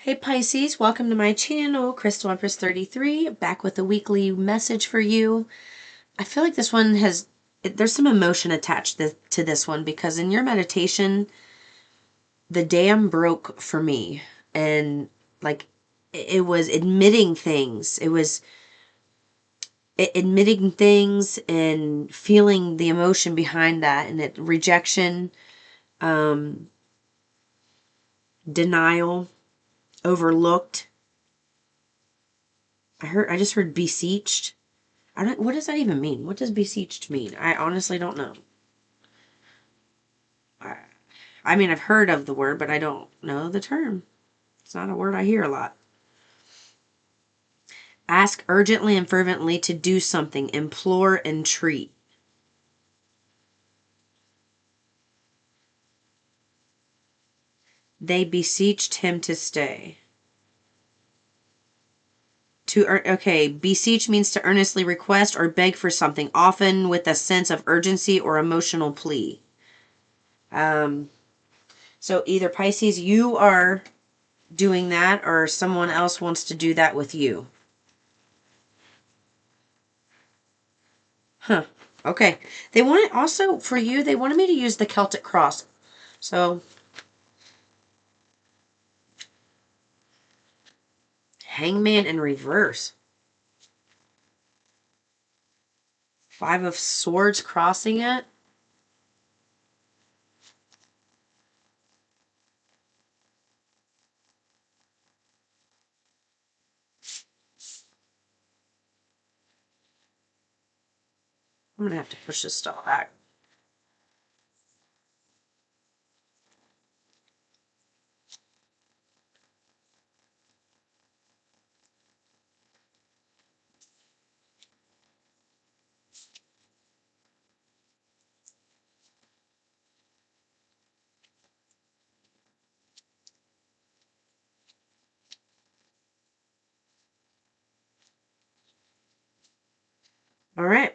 Hey Pisces, welcome to my channel, Crystal Empress 33, back with a weekly message for you. I feel like this one there's some emotion attached to this one because in your meditation, the dam broke for me. And like, it was admitting things. It was admitting things and feeling the emotion behind that, and rejection, denial, overlooked. I just heard beseeched. What does that even mean? What does beseeched mean? I honestly don't know. I mean, I've heard of the word, but I don't know the term. It's not a word I hear a lot. Ask urgently and fervently to do something. Implore, entreat. They beseeched him to stay. Okay, beseech means to earnestly request or beg for something, often with a sense of urgency or emotional plea. So either Pisces, you are doing that, or someone else wants to do that with you. Huh. Okay. They wanted also for you, they wanted me to use the Celtic cross. So Hangman in reverse. 5 of Swords crossing it. I'm going to have to push this stuff back. All right.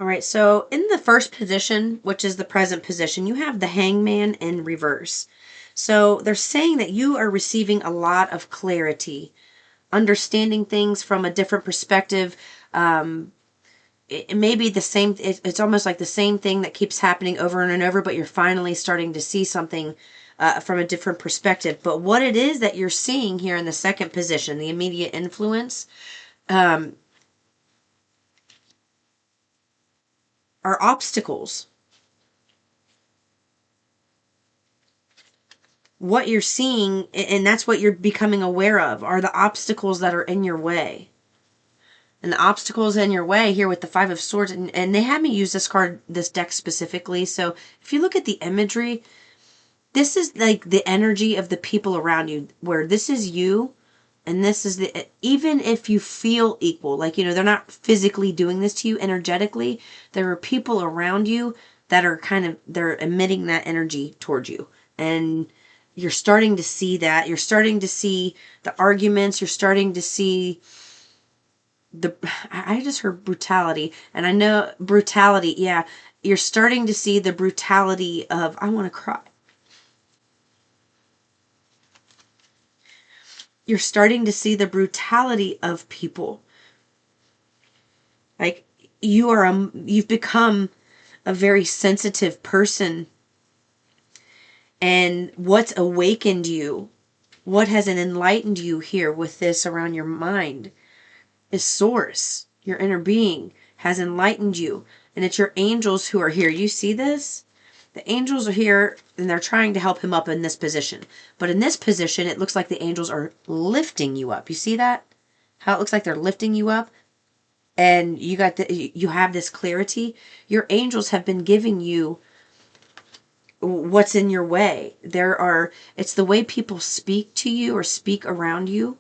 All right, so in the first position, which is the present position, you have the Hangman in reverse. So they're saying that you are receiving a lot of clarity, understanding things from a different perspective. It may be the same, it's almost like the same thing that keeps happening over and over, but you're finally starting to see something from a different perspective. But what it is that you're seeing here in the second position, the immediate influence, are obstacles. What you're seeing, and that's what you're becoming aware of, are the obstacles that are in your way. And the obstacles in your way here with the 5 of Swords, and they had me use this deck specifically. So if you look at the imagery, this is like the energy of the people around you, where this is you, and this is even if you feel equal, like, they're not physically doing this to you energetically, there are people around you that are they're emitting that energy towards you. And you're starting to see that. You're starting to see the arguments. You're starting to see I just heard brutality. And I know brutality, yeah. You're starting to see the brutality of, I want to cry. You're starting to see the brutality of people. Like, you've become a very sensitive person. And what's awakened you, what has enlightened you here with this around your mind, is Source. Your inner being has enlightened you. And it's your angels who are here. You see this? The angels are here, and they're trying to help him up in this position. But in this position, it looks like the angels are lifting you up. You see that? How it looks like they're lifting you up? And you have this clarity. Your angels have been giving you what's in your way. It's the way people speak to you or speak around you.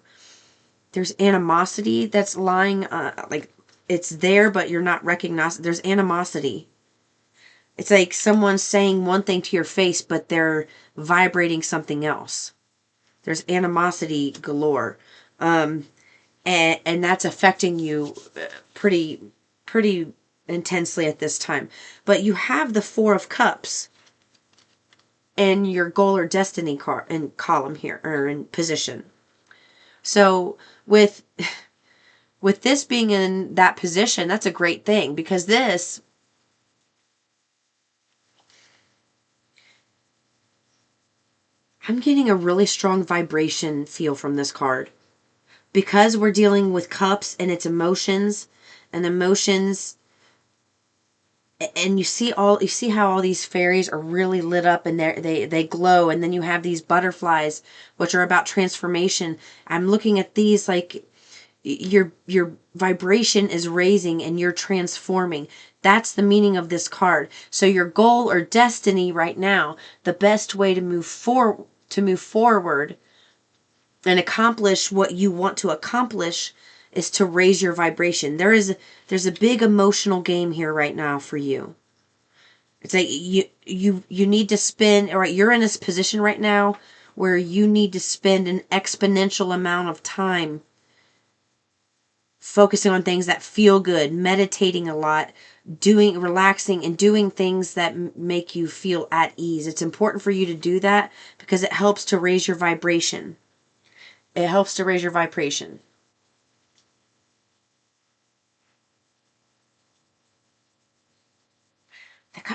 There's animosity that's lying, like it's there, but you're not recognizing. There's animosity. It's like someone's saying one thing to your face, but they're vibrating something else. There's animosity galore. and that's affecting you pretty intensely at this time. But you have the Four of Cups in your goal or destiny in column here, or in position. So with this being in that position, that's a great thing, because this, I'm getting a really strong vibration feel from this card. Because we're dealing with cups and its emotions, and emotions, and you see how all these fairies are really lit up, and they glow, and then you have these butterflies which are about transformation. I'm looking at these like your vibration is raising and you're transforming. That's the meaning of this card. So your goal or destiny right now, the best way to move forward and accomplish what you want to accomplish, is to raise your vibration. There's a big emotional game here right now for you. It's like you need to spend, all right, you're in this position right now where you need to spend an exponential amount of time focusing on things that feel good, meditating a lot, relaxing and doing things that make you feel at ease. It's important for you to do that because it helps to raise your vibration. It helps to raise your vibration.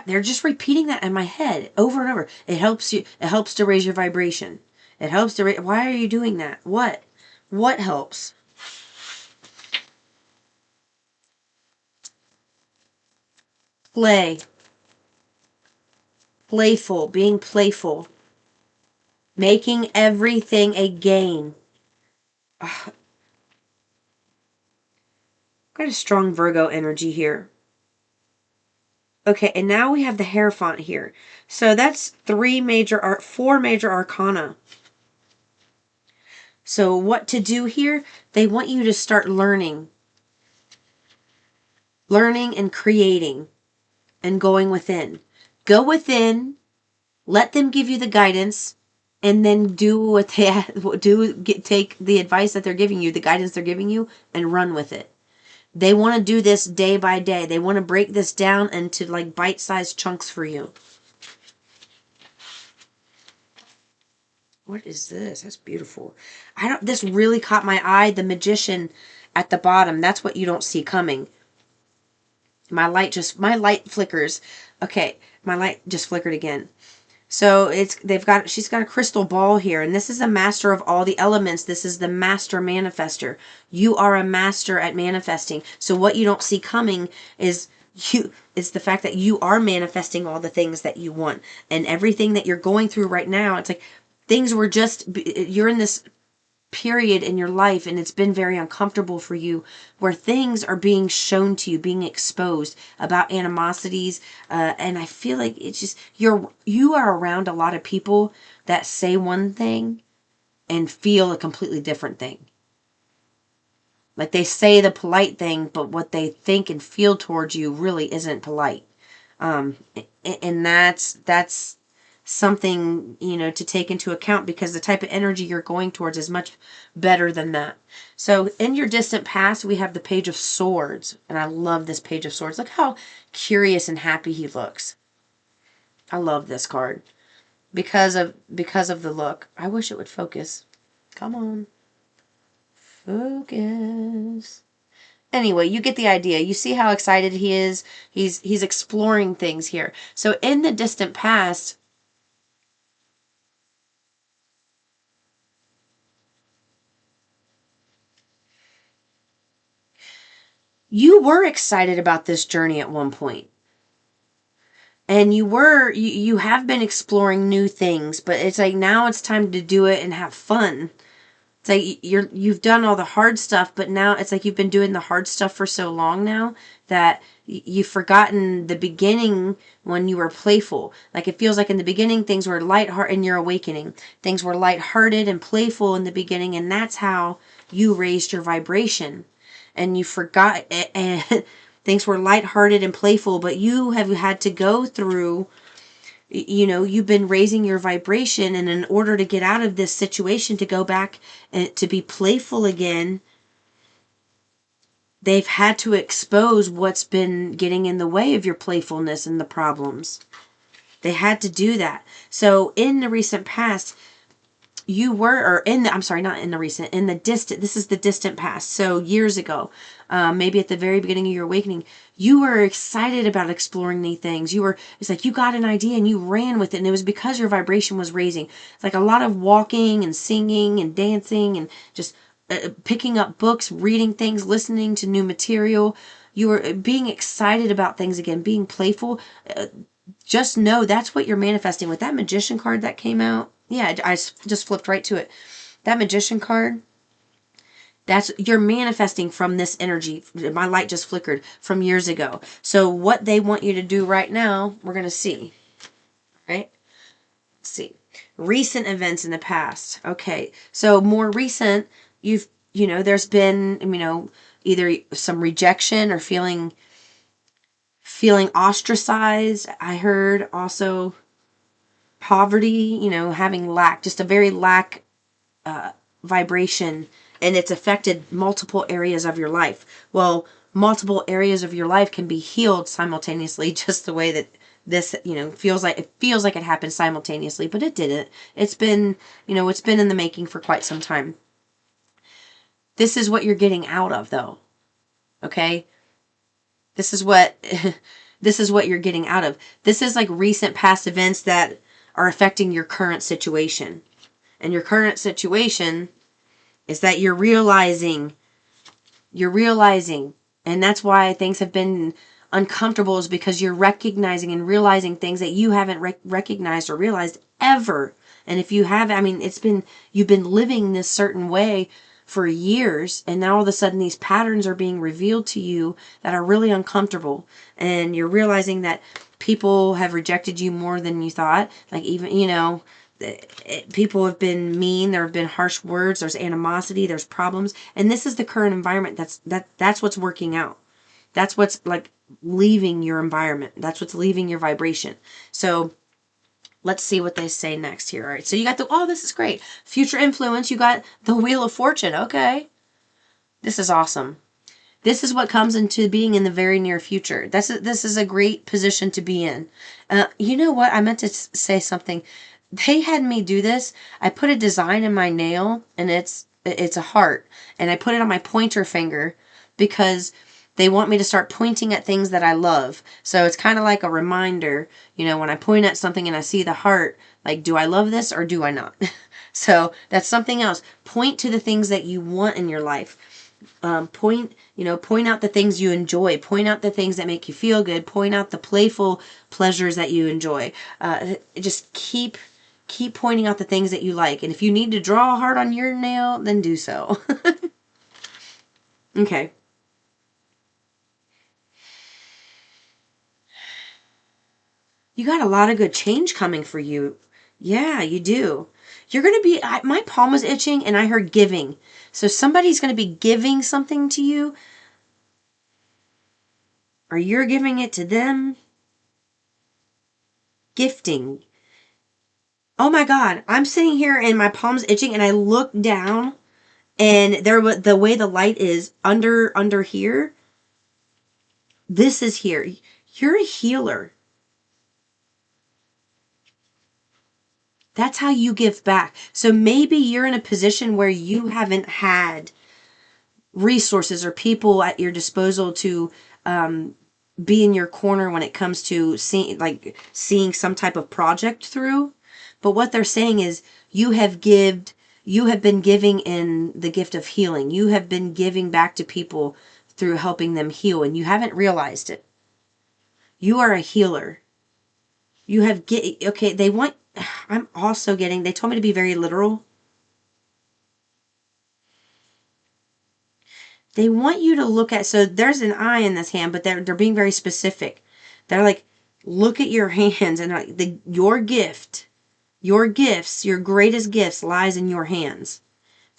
They're just repeating that in my head over and over. It helps you. It helps to raise your vibration. It helps to why are you doing that? What helps? Play. Playful. Being playful. Making everything a game. Ugh. Got a strong Virgo energy here. Okay, and now we have the Hierophant here. So that's four major arcana. So what to do here? They want you to start learning and creating and going within. Go within, let them give you the guidance, and then do what they take the advice that they're giving you, the guidance they're giving you, and run with it. They want to do this day by day. They want to break this down into like bite-sized chunks for you. What is this? That's beautiful. This really caught my eye. The Magician at the bottom. That's what you don't see coming. My light flickers. Okay, my light just flickered again. So she's got a crystal ball here, and this is a master of all the elements. This is the master manifester. You are a master at manifesting. So what you don't see coming is the fact that you are manifesting all the things that you want, and everything that you're going through right now. It's like you're in this period in your life, and it's been very uncomfortable for you, where things are being shown to you, being exposed about animosities, and I feel like it's just you are around a lot of people that say one thing and feel a completely different thing. Like they say the polite thing, but what they think and feel towards you really isn't polite. And that's something, to take into account, because the type of energy you're going towards is much better than that. So in your distant past, we have the Page of Swords, and I love this Page of Swords. Look how curious and happy he looks. I love this card because of the look. I wish it would focus. Come on. Focus. Anyway, you get the idea. You see how excited he is. He's exploring things here. So in the distant past, you were excited about this journey at one point. And you have been exploring new things, but it's like now it's time to do it and have fun. It's like you've done all the hard stuff, but now it's like you've been doing the hard stuff for so long now that you've forgotten the beginning when you were playful. Like it feels like in the beginning things were lighthearted, in your awakening. Things were lighthearted and playful in the beginning, and that's how you raised your vibration. And you forgot it, and things were lighthearted and playful, but you have had to go through, you've been raising your vibration, and in order to get out of this situation, to go back and to be playful again, they've had to expose what's been getting in the way of your playfulness and the problems. They had to do that. So in the recent past, you were, or in the, I'm sorry, not in the recent, in the distant, this is the distant past. So years ago, maybe at the very beginning of your awakening, you were excited about exploring new things. It's like you got an idea and you ran with it. And it was because your vibration was raising. It's like a lot of walking and singing and dancing and just picking up books, reading things, listening to new material. You were being excited about things again, being playful. Just know that's what you're manifesting with that Magician card that came out. Yeah, I just flipped right to it. That Magician card, you're manifesting from this energy. My light just flickered from years ago. So what they want you to do right now, we're going to see. Right? Let's see. Recent events in the past. Okay. So more recent, there's been, either some rejection or feeling ostracized. I heard also poverty, having lack, just a very lack vibration, and it's affected multiple areas of your life. Well, multiple areas of your life can be healed simultaneously, just the way that this, feels like it happened simultaneously, but it didn't. It's been in the making for quite some time. This is what you're getting out of, though. Okay? This is what you're getting out of. This is like recent past events that are affecting your current situation. And your current situation is that you're realizing, and that's why things have been uncomfortable, is because you're recognizing and realizing things that you haven't recognized or realized ever. And if you have, you've been living this certain way for years, and now all of a sudden these patterns are being revealed to you that are really uncomfortable, and you're realizing that people have rejected you more than you thought. Like, even, people have been mean, there have been harsh words, there's animosity, there's problems, and this is the current environment. That's what's working out. That's what's like leaving your environment. That's what's leaving your vibration. So let's see what they say next here. All right. So you got this is great. Future influence. You got the Wheel of Fortune. Okay. This is awesome. This is what comes into being in the very near future. This is a great position to be in. You know what? I meant to say something. They had me do this. I put a design in my nail, and it's a heart, and I put it on my pointer finger because they want me to start pointing at things that I love. So it's kind of like a reminder, when I point at something and I see the heart, like, do I love this or do I not? So that's something else. Point to the things that you want in your life. Point out the things you enjoy. Point out the things that make you feel good. Point out the playful pleasures that you enjoy. Just keep pointing out the things that you like. And if you need to draw a heart on your nail, then do so. Okay. You got a lot of good change coming for you. Yeah, you do. You're going to be, my palm was itching and I heard giving. So somebody's going to be giving something to you, or you're giving it to them. Gifting. Oh my God. I'm sitting here and my palm's itching and I look down and the way the light is under here. This is here. You're a healer. That's how you give back. So maybe you're in a position where you haven't had resources or people at your disposal to be in your corner when it comes to seeing some type of project through. But what they're saying is you have been giving in the gift of healing. You have been giving back to people through helping them heal, and you haven't realized it. You are a healer. You have okay, I'm also getting, they told me to be very literal. They want you to look at, so there's an eye in this hand, but they're being very specific. They're like, look at your hands, and your gifts, your greatest gifts lies in your hands.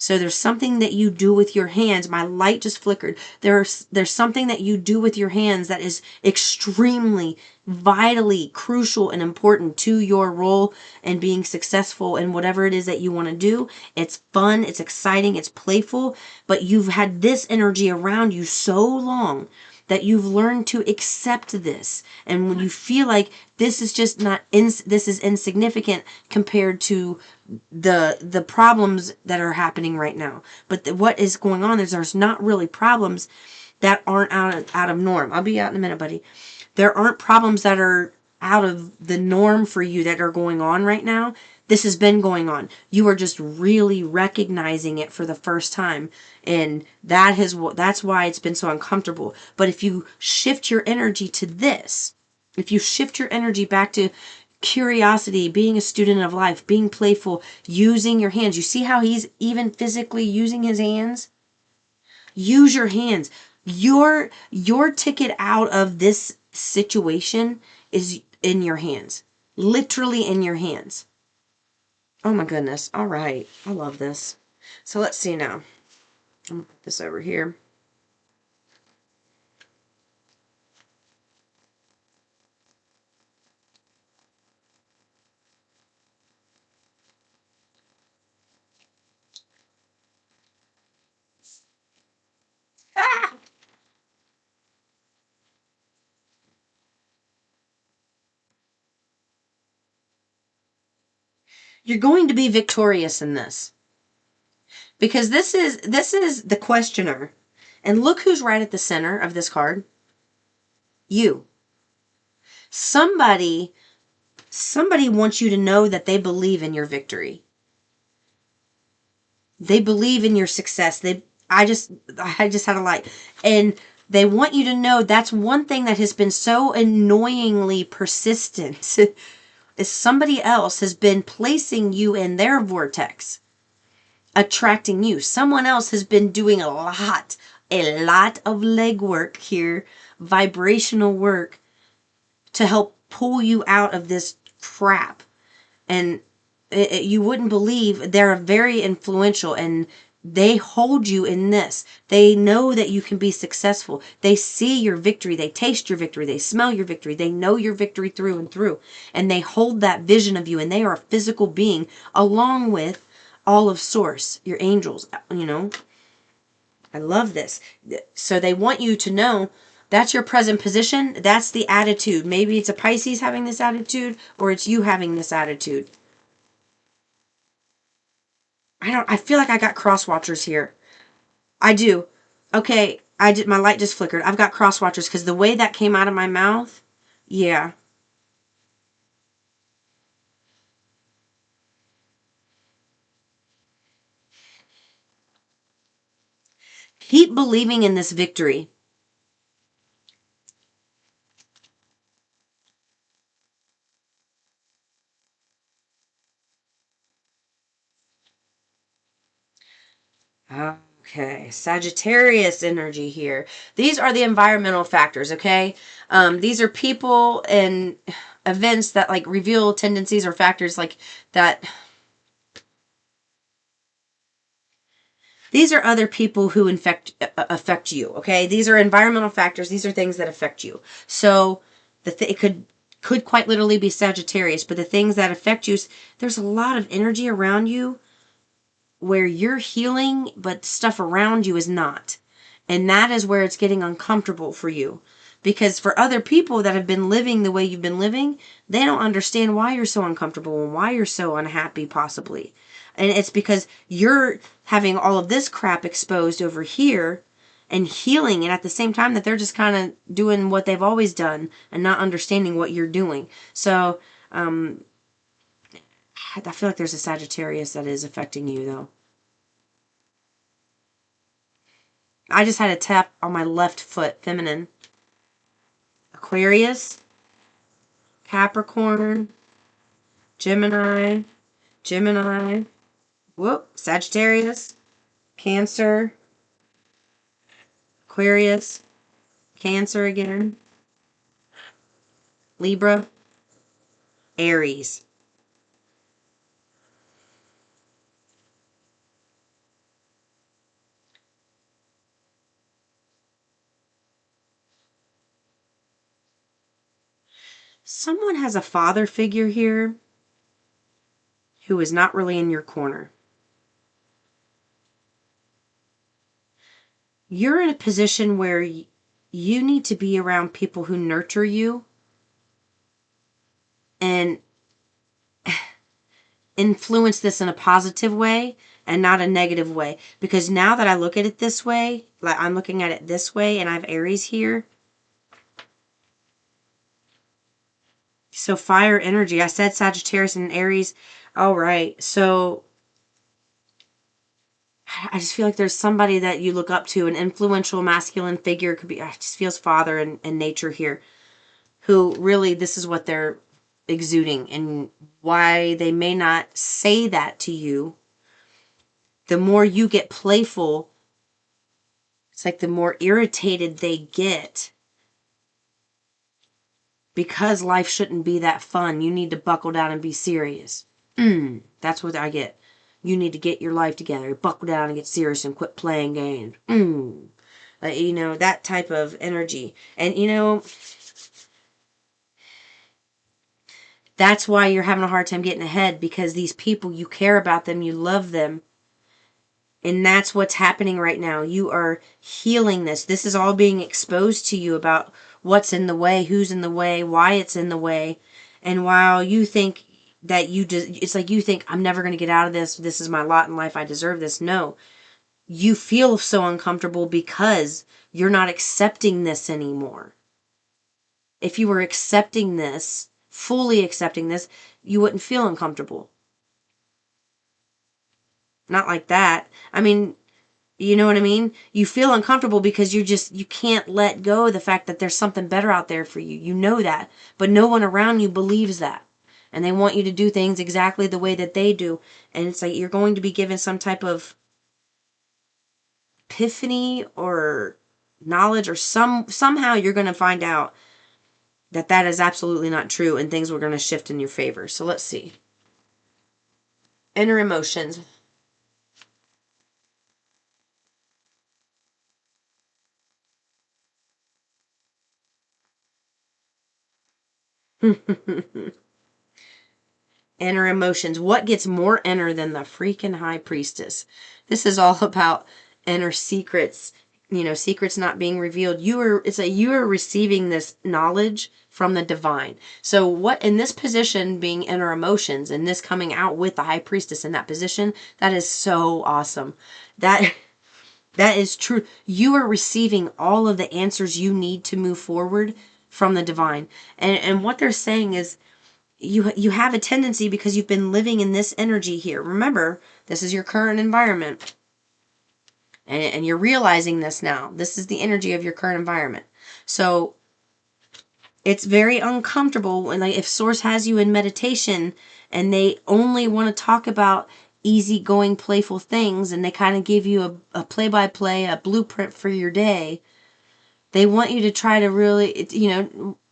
So there's something that you do with your hands. My light just flickered. There's something that you do with your hands that is extremely, vitally crucial and important to your role and being successful in whatever it is that you want to do. It's fun, it's exciting, it's playful, but you've had this energy around you so long that you've learned to accept this. And when you feel like this is just not this is insignificant compared to the problems that are happening right now. But what is going on is there's not really problems that aren't out of norm. I'll be out in a minute, buddy. There aren't problems that are out of the norm for you that are going on right now. This has been going on. You are just really recognizing it for the first time, and that's why it's been so uncomfortable. But if you shift your energy to this, if you shift your energy back to curiosity, being a student of life, being playful, using your hands. You see how he's even physically using his hands? Use your hands. Your ticket out of this situation is in your hands. Literally in your hands. Oh my goodness. All right. I love this. So let's see now. I'm going to put this over here. Ah! You're going to be victorious in this. Because this is the questioner. And look who's right at the center of this card. You. Somebody wants you to know that they believe in your victory. They believe in your success. I just had a light. And they want you to know that's one thing that has been so annoyingly persistent is somebody else has been placing you in their vortex, attracting you. Someone else has been doing a lot of legwork here, vibrational work to help pull you out of this crap. And you wouldn't believe they're very influential and they hold you in this. They know that you can be successful. They see your victory. They taste your victory. They smell your victory. They know your victory through and through. And they hold that vision of you, and they are a physical being along with all of Source, your angels, you know. I love this. So they want you to know that's your present position. That's the attitude. Maybe it's a Pisces having this attitude, or it's you having this attitude. I feel like I got cross watchers here. I do. Okay, my light just flickered. I've got cross watchers because the way that came out of my mouth, yeah. Keep believing in this victory. Okay, Sagittarius energy here. These are the environmental factors, okay? These are people and events that like reveal tendencies or factors like that. These are other people who affect you, okay? These are environmental factors. These are things that affect you. So it could quite literally be Sagittarius, but the things that affect you, there's a lot of energy around you where you're healing, but stuff around you is not. And that is where it's getting uncomfortable for you. Because for other people that have been living the way you've been living, they don't understand why you're so uncomfortable and why you're so unhappy, possibly. And it's because you're having all of this crap exposed over here and healing, and at the same time that they're just kind of doing what they've always done and not understanding what you're doing. So, I feel like there's a Sagittarius that is affecting you, though. I just had a tap on my left foot, feminine. Aquarius, Capricorn, Gemini, Sagittarius, Cancer, Aquarius, Cancer again, Libra, Aries. Someone has a father figure here who is not really in your corner. You're in a position where you need to be around people who nurture you and influence this in a positive way and not a negative way. Because now that I look at it this way, like I'm looking at it this way, and I have Aries here. So fire energy. I said Sagittarius and Aries. All right. So I just feel like there's somebody that you look up to, an influential masculine figure. Could be, it just feels father and nature here, who really, this is what they're exuding, and why they may not say that to you. The more you get playful, it's like the more irritated they get, because life shouldn't be that fun. You need to buckle down and be serious. That's what I get. You need to get your life together. Buckle down and get serious and quit playing games. You know, that type of energy. And, you know, that's why you're having a hard time getting ahead, because these people, you care about them, you love them. And that's what's happening right now. You are healing this. This is all being exposed to you about what's in the way, who's in the way, why it's in the way. And while you think that it's like you think, I'm never going to get out of this. This is my lot in life. I deserve this. No, you feel so uncomfortable because you're not accepting this anymore. If you were accepting this, fully accepting this, you wouldn't feel uncomfortable. Not like that. I mean, you know what I mean? You feel uncomfortable because you can't let go of the fact that there's something better out there for you. You know that. But no one around you believes that. And they want you to do things exactly the way that they do. And it's like you're going to be given some type of epiphany or knowledge, or somehow you're going to find out that that is absolutely not true, and things were going to shift in your favor. So let's see. Inner emotions. Inner emotions. What gets more inner than the freaking high priestess? This is all about inner secrets. You know, secrets not being revealed. You are receiving this knowledge from the divine. So what in this position, being inner emotions, and this coming out with the high priestess in that position, that is so awesome. That is true. You are receiving all of the answers you need to move forward from the divine. And what they're saying is, you have a tendency, because you've been living in this energy here. Remember, this is your current environment. And you're realizing this now. This is the energy of your current environment. So it's very uncomfortable when, like, if Source has you in meditation and they only want to talk about easygoing, playful things, and they kind of give you a play-by-play, a blueprint for your day. They want you to try to really,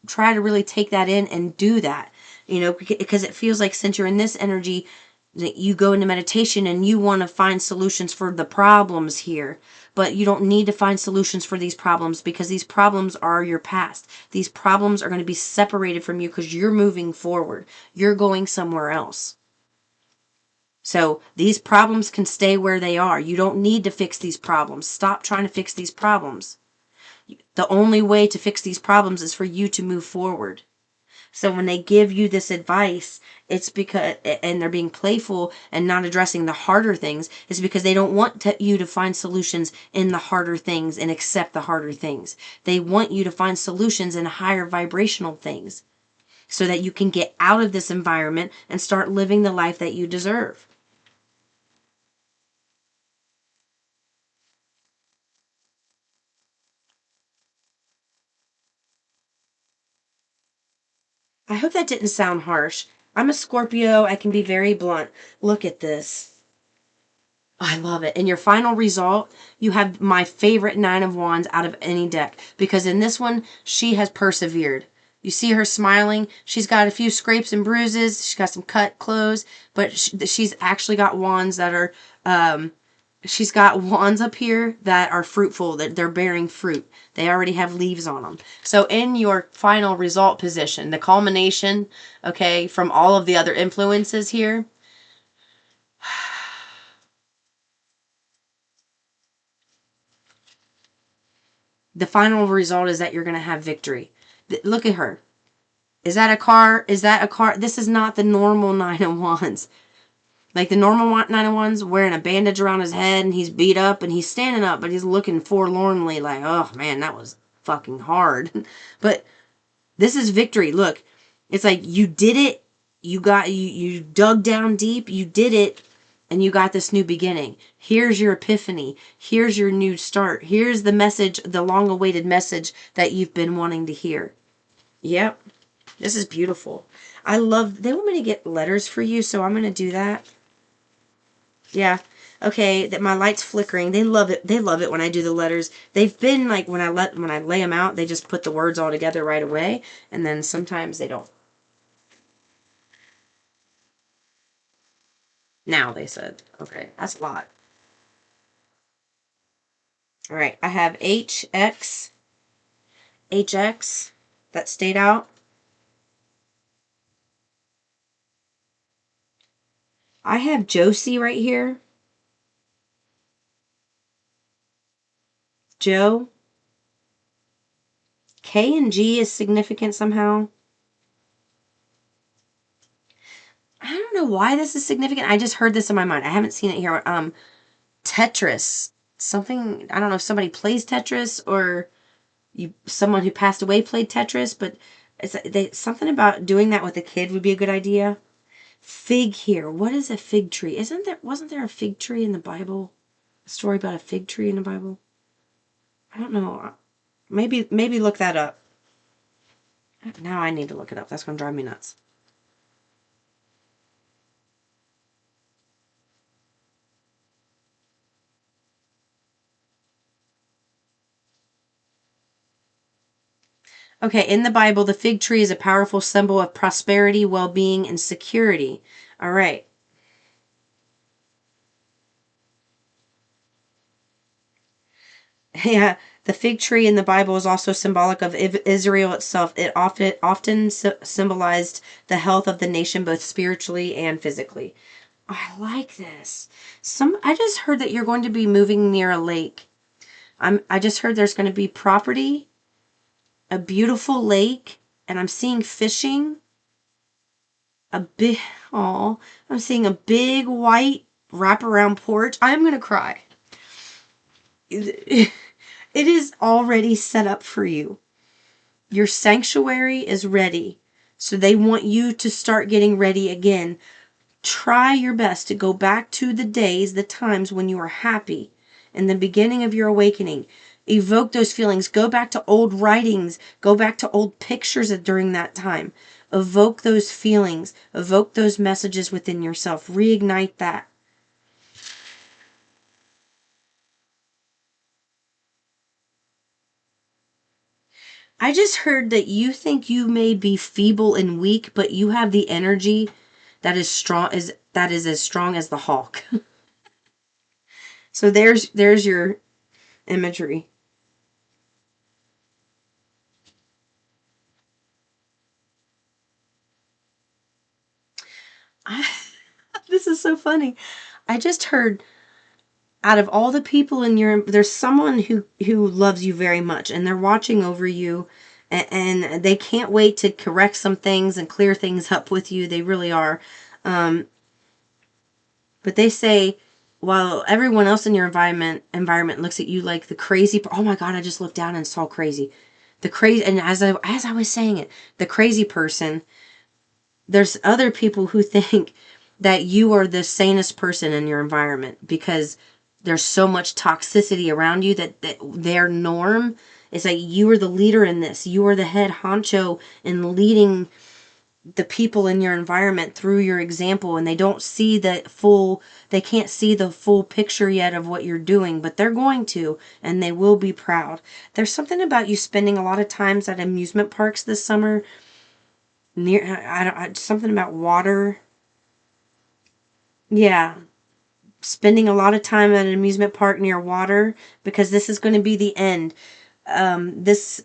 try to really take that in and do that. Because it feels like, since you're in this energy, that you go into meditation and you want to find solutions for the problems here. But you don't need to find solutions for these problems, because these problems are your past. These problems are going to be separated from you because you're moving forward. You're going somewhere else. So these problems can stay where they are. You don't need to fix these problems. Stop trying to fix these problems. The only way to fix these problems is for you to move forward. So when they give you this advice, it's because, and they're being playful and not addressing the harder things, is because they don't want you to find solutions in the harder things and accept the harder things. They want you to find solutions in higher vibrational things, so that you can get out of this environment and start living the life that you deserve. I hope that didn't sound harsh. I'm a Scorpio. I can be very blunt. Look at this. I love it. In your final result, you have my favorite Nine of Wands out of any deck. Because in this one, she has persevered. You see her smiling. She's got a few scrapes and bruises. She's got some cut clothes. But she's actually got wands that are She's got wands up here that are fruitful, that they're bearing fruit. They already have leaves on them. So in your final result position, the culmination, okay, from all of the other influences here, the final result is that you're going to have victory. Look at her. Is that a car? Is that a car? This is not the normal Nine of Wands. Like the normal Nine of Wands wearing a bandage around his head and he's beat up and he's standing up, but he's looking forlornly like, oh man, that was fucking hard. But this is victory. Look, it's like you did it. You dug down deep. You did it. And you got this new beginning. Here's your epiphany. Here's your new start. Here's the message, the long awaited message that you've been wanting to hear. Yep. This is beautiful. I love, they want me to get letters for you, so I'm going to do that. Yeah. Okay, that my light's flickering. They love it. They love it when I do the letters. They've been like when I lay them out, they just put the words all together right away, and then sometimes they don't. Now they said, okay, that's a lot. All right, I have HX, HX that stayed out. I have Josie right here. Joe. K and G is significant somehow. I don't know why this is significant. I just heard this in my mind. I haven't seen it here. Tetris. Something, I don't know if somebody plays Tetris or someone who passed away played Tetris, but something about doing that with a kid would be a good idea. Fig here. What is a fig tree? Wasn't there a fig tree in the Bible? A story about a fig tree in the Bible? I don't know. Maybe look that up. Now I need to look it up. That's going to drive me nuts. Okay, in the Bible, the fig tree is a powerful symbol of prosperity, well-being, and security. All right. Yeah, the fig tree in the Bible is also symbolic of Israel itself. It often symbolized the health of the nation, both spiritually and physically. I like this. I just heard that you're going to be moving near a lake. I just heard there's going to be property, a beautiful lake, and I'm seeing fishing. A big, oh, I'm seeing a big white wraparound porch. I'm going to cry. It is already set up for you. Your sanctuary is ready. So they want you to start getting ready again. Try your best to go back to the days, the times when you were happy in the beginning of your awakening. Evoke those feelings. Go back to old writings. Go back to old pictures during that time. Evoke those feelings. Evoke those messages within yourself. Reignite that. I just heard that you think you may be feeble and weak, but you have the energy that is strong, that is as strong as the Hulk. So there's your imagery. This is so funny. I just heard out of all the people in your, there's someone who loves you very much and they're watching over you, and they can't wait to correct some things and clear things up with you. They really are. But they say, while everyone else in your environment looks at you like the crazy, oh my God, I just looked down and saw crazy. The crazy, and as I was saying it, the crazy person, there's other people who think that you are the sanest person in your environment because there's so much toxicity around you that their norm is like you are the leader in this. You are the head honcho in leading the people in your environment through your example, and they can't see the full picture yet of what you're doing, but they're going to, and they will be proud. There's something about you spending a lot of times at amusement parks this summer near, something about water. Yeah, spending a lot of time at an amusement park near water, because this is going to be the end. This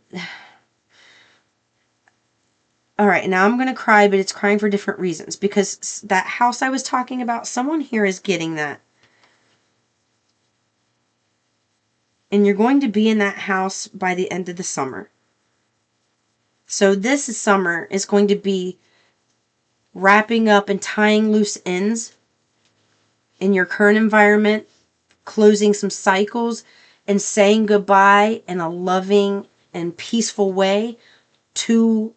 All right, now I'm going to cry, but it's crying for different reasons, because that house I was talking about, someone here is getting that. And you're going to be in that house by the end of the summer. So this summer is going to be wrapping up and tying loose ends in your current environment, closing some cycles, and saying goodbye in a loving and peaceful way to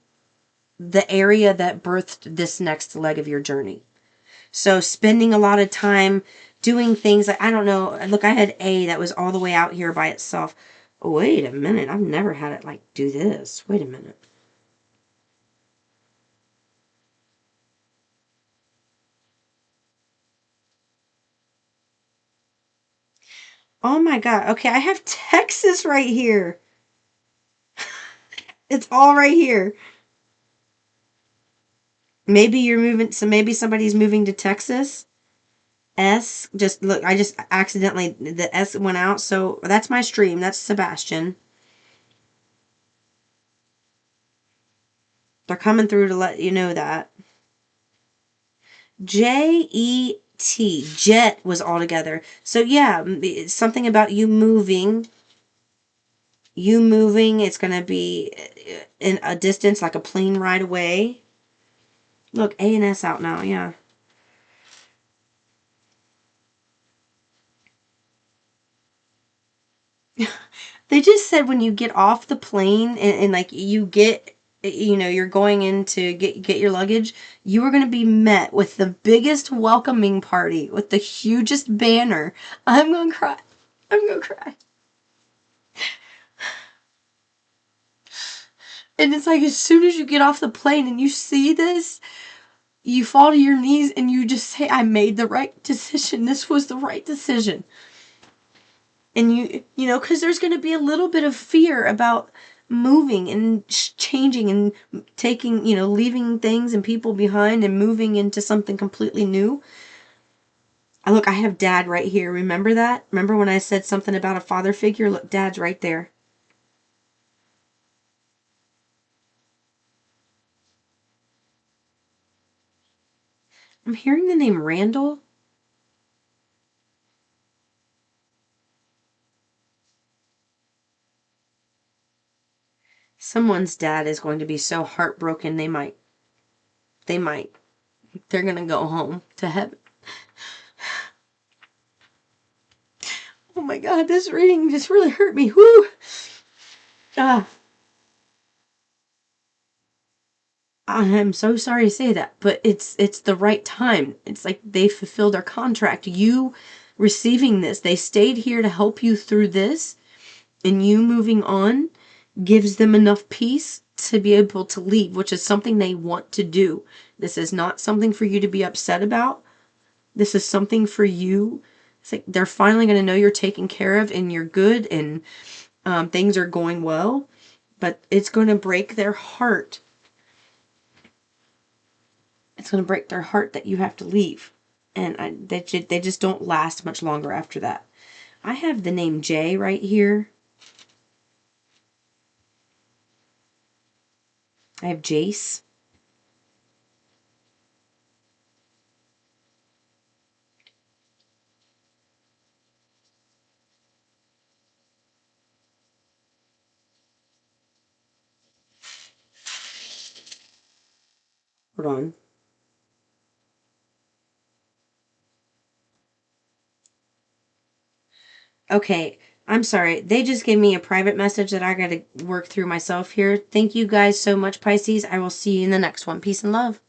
the area that birthed this next leg of your journey. So spending a lot of time doing things like, I don't know, look, I had A that was all the way out here by itself. Wait a minute, I've never had it like do this. Wait a minute. Oh my God. Okay, I have Texas right here. It's all right here. Maybe you're moving, so maybe somebody's moving to Texas. S, just look, I just accidentally, the S went out, so that's my stream. That's Sebastian. They're coming through to let you know that. Jet, jet was all together. So yeah, it's something about you moving. It's going to be in a distance, like a plane ride away. Look, A and S out now, yeah. They just said when you get off the plane and like you get, you're going in to get your luggage, you are going to be met with the biggest welcoming party with the hugest banner. I'm going to cry. I'm going to cry. And it's like as soon as you get off the plane and you see this, you fall to your knees and you just say, I made the right decision. This was the right decision. And because there's going to be a little bit of fear about moving and changing and taking, leaving things and people behind and moving into something completely new. Look, I have Dad right here. Remember that? Remember when I said something about a father figure? Look, Dad's right there. I'm hearing the name Randall. Someone's dad is going to be so heartbroken they're going to go home to heaven. Oh my God, this reading just really hurt me. Woo! I am so sorry to say that, but it's the right time. It's like they fulfilled their contract. You receiving this, they stayed here to help you through this, and you moving on gives them enough peace to be able to leave, which is something they want to do. This is not something for you to be upset about. This is something for you. It's like they're finally going to know you're taken care of and you're good and things are going well, but it's going to break their heart. It's going to break their heart that you have to leave. And they just don't last much longer after that. I have the name Jay right here. I have Jace. Hold on. Okay, I'm sorry. They just gave me a private message that I got to work through myself here. Thank you guys so much, Pisces. I will see you in the next one. Peace and love.